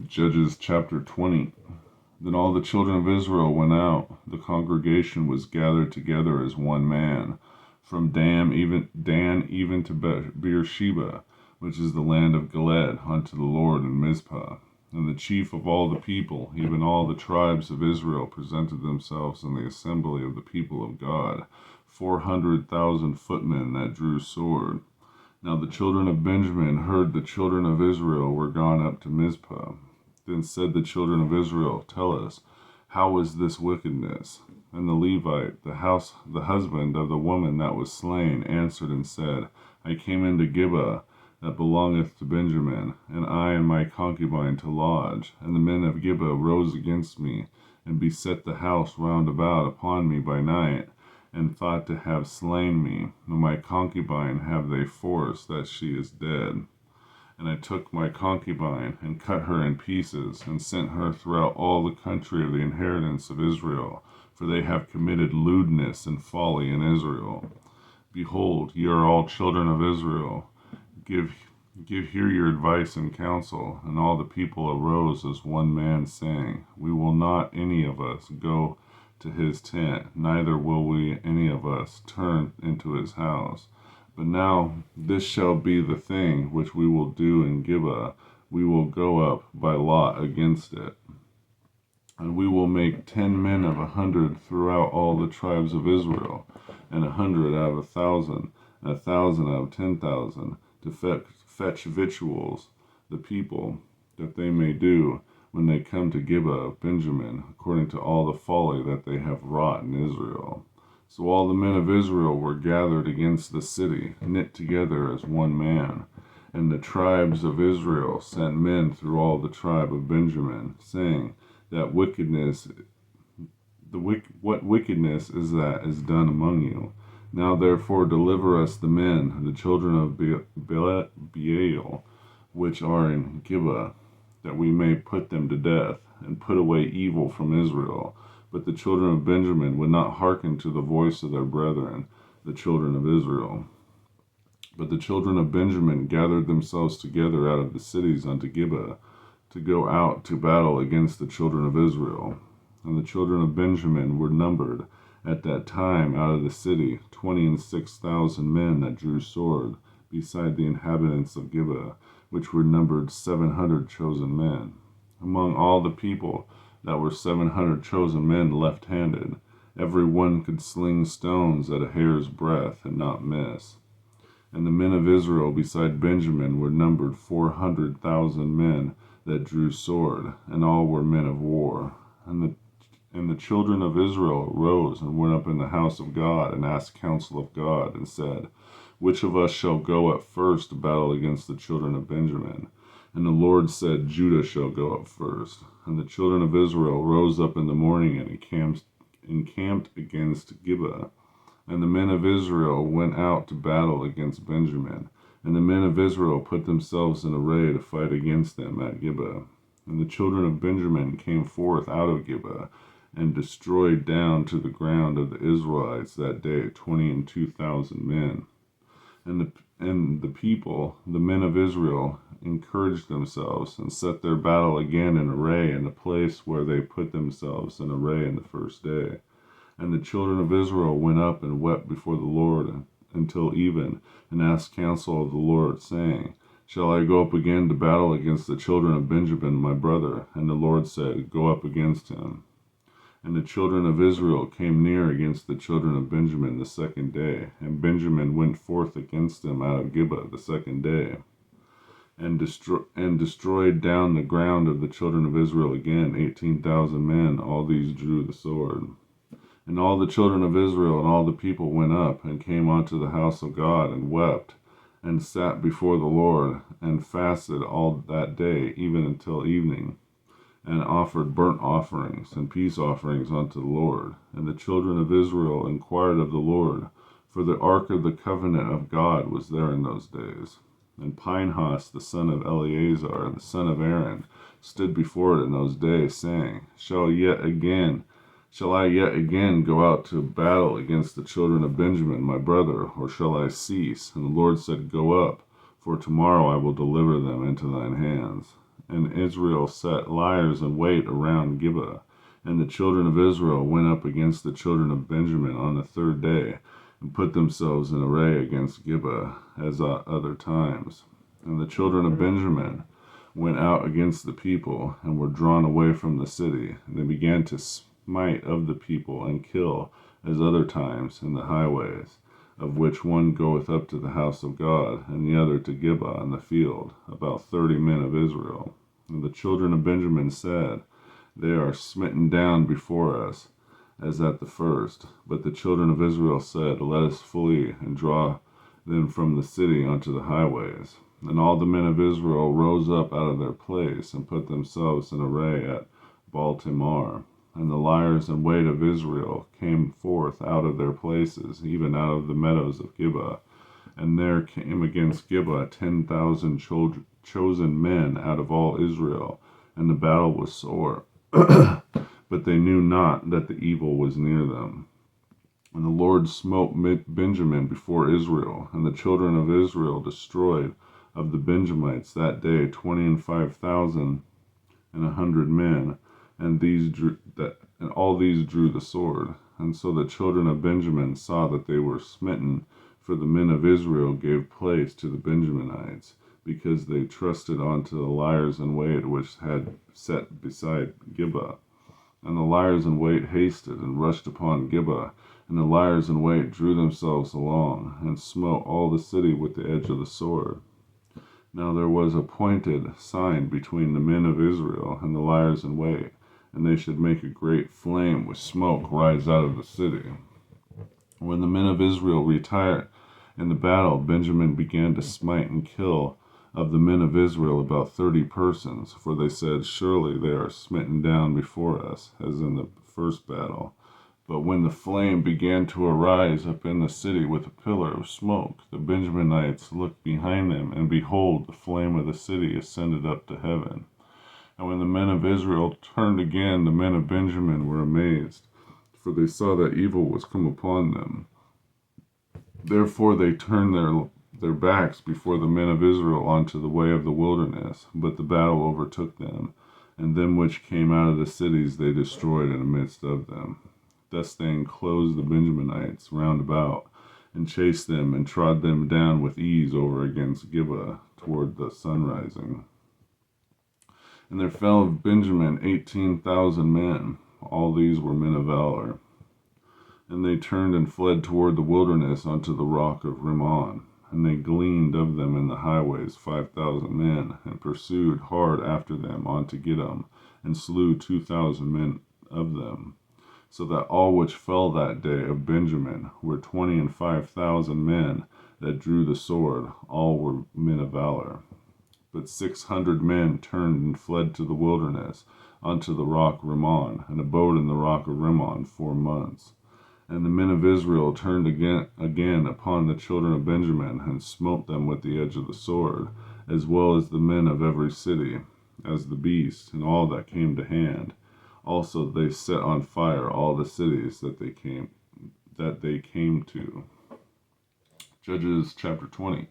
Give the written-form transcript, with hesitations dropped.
Judges chapter 20. Then all the children of Israel went out. The congregation was gathered together as one man, from Dan even to Beersheba, which is the land of Gilead, unto the Lord in Mizpah. And the chief of all the people, even all the tribes of Israel, presented themselves in the assembly of the people of God, 400,000 footmen that drew sword. Now the children of Benjamin heard the children of Israel were gone up to Mizpah. Then said the children of Israel, Tell us, how is this wickedness? And the Levite, the husband of the woman that was slain, answered and said, I came into Gibeah, that belongeth to Benjamin, and I and my concubine to lodge. And the men of Gibeah rose against me, and beset the house round about upon me by night, and thought to have slain me. And my concubine have they forced, that she is dead. And I took my concubine, and cut her in pieces, and sent her throughout all the country of the inheritance of Israel, for they have committed lewdness and folly in Israel. Behold, ye are all children of Israel. Give here your advice and counsel. And all the people arose as one man, saying, We will not any of us go to his tent, neither will we any of us turn into his house. But now this shall be the thing which we will do in Gibeah. We will go up by lot against it. And we will make 10 men of 100 throughout all the tribes of Israel, and 100 out of 1,000, and 1,000 out of 10,000, to fetch victuals, the people, that they may do when they come to Gibeah of Benjamin, according to all the folly that they have wrought in Israel. So all the men of Israel were gathered against the city, knit together as one man. And the tribes of Israel sent men through all the tribe of Benjamin, saying, what wickedness is that is done among you? Now therefore deliver us the men, the children of Belial, which are in Gibeah, that we may put them to death, and put away evil from Israel. But the children of Benjamin would not hearken to the voice of their brethren, the children of Israel. But the children of Benjamin gathered themselves together out of the cities unto Gibeah, to go out to battle against the children of Israel. And the children of Benjamin were numbered at that time out of the city 26,000 men that drew sword, beside the inhabitants of Gibeah, which were numbered 700 chosen men. Among all the people that were 700 chosen men left-handed, every one could sling stones at a hair's breadth and not miss. And the men of Israel beside Benjamin were numbered 400,000 men that drew sword, and all were men of war. And the children of Israel rose and went up in the house of God, and asked counsel of God, and said, Which of us shall go up first to battle against the children of Benjamin? And the Lord said, Judah shall go up first. And the children of Israel rose up in the morning, and encamped against Gibeah. And the men of Israel went out to battle against Benjamin. And the men of Israel put themselves in array to fight against them at Gibeah. And the children of Benjamin came forth out of Gibeah, and destroyed down to the ground of the Israelites that day 22,000 men. And the people, the men of Israel, encouraged themselves, and set their battle again in array in the place where they put themselves in array in the first day. And the children of Israel went up and wept before the Lord until even, and asked counsel of the Lord, saying, Shall I go up again to battle against the children of Benjamin my brother? And the Lord said, Go up against him. And the children of Israel came near against the children of Benjamin the second day, and Benjamin went forth against them out of Gibeah the second day, and destroyed down the ground of the children of Israel again 18,000 men. All these drew the sword. And all the children of Israel and all the people went up, and came unto the house of God, and wept, and sat before the Lord, and fasted all that day, even until evening, and offered burnt offerings and peace offerings unto the Lord. And the children of Israel inquired of the Lord, for the ark of the covenant of God was there in those days. And Phinehas the son of Eleazar, the son of Aaron, stood before it in those days, saying, Shall I yet again go out to battle against the children of Benjamin my brother, or shall I cease? And the Lord said, Go up, for tomorrow I will deliver them into thine hands. and Israel set liers in wait around Gibeah. And the children of Israel went up against the children of Benjamin on the third day, and put themselves in array against Gibeah as at other times. And the children of Benjamin went out against the people, and were drawn away from the city. And they began to smite of the people, and kill, as other times, in the highways, of which one goeth up to the house of God, and the other to Gibeah in the field, about 30 men of Israel. And the children of Benjamin said, They are smitten down before us, as at the first. But the children of Israel said, Let us flee, and draw them from the city unto the highways. And all the men of Israel rose up out of their place, and put themselves in array at Baal-Tamar. And the liers in wait of Israel came forth out of their places, even out of the meadows of Gibeah. And there came against Gibeah 10,000 chosen men out of all Israel, and the battle was sore. But they knew not that the evil was near them. And the Lord smote Benjamin before Israel, and the children of Israel destroyed of the Benjamites that day 25,100 men, and all these drew the sword. And so the children of Benjamin saw that they were smitten, for the men of Israel gave place to the Benjaminites, because they trusted unto the liers in wait which had set beside Gibeah. And the liers in wait hasted and rushed upon Gibeah, and the liers in wait drew themselves along, and smote all the city with the edge of the sword. Now there was appointed sign between the men of Israel and the liers in wait, and they should make a great flame with smoke rise out of the city. When the men of Israel retired in the battle, Benjamin began to smite and kill of the men of Israel about 30 persons, for they said, Surely they are smitten down before us, as in the first battle. But when the flame began to arise up in the city with a pillar of smoke, the Benjaminites looked behind them, and behold, the flame of the city ascended up to heaven. And when the men of Israel turned again, the men of Benjamin were amazed, for they saw that evil was come upon them. Therefore they turned their backs before the men of Israel unto the way of the wilderness, but the battle overtook them, and them which came out of the cities they destroyed in the midst of them. Thus they enclosed the Benjaminites round about, and chased them, and trod them down with ease over against Gibeah toward the sunrising. And there fell of Benjamin 18,000 men. All these were men of valor. And they turned and fled toward the wilderness unto the rock of Rimmon. And they gleaned of them in the highways 5,000 men, and pursued hard after them unto Gidom, and slew 2,000 men of them. So that all which fell that day of Benjamin were 25,000 men that drew the sword, all were men of valor. But 600 men turned and fled to the wilderness unto the rock Rimmon, and abode in the rock of Rimmon 4 months. And the men of Israel turned again upon the children of Benjamin, and smote them with the edge of the sword, as well as the men of every city, as the beasts, and all that came to hand. Also they set on fire all the cities that they came to. Judges chapter 20.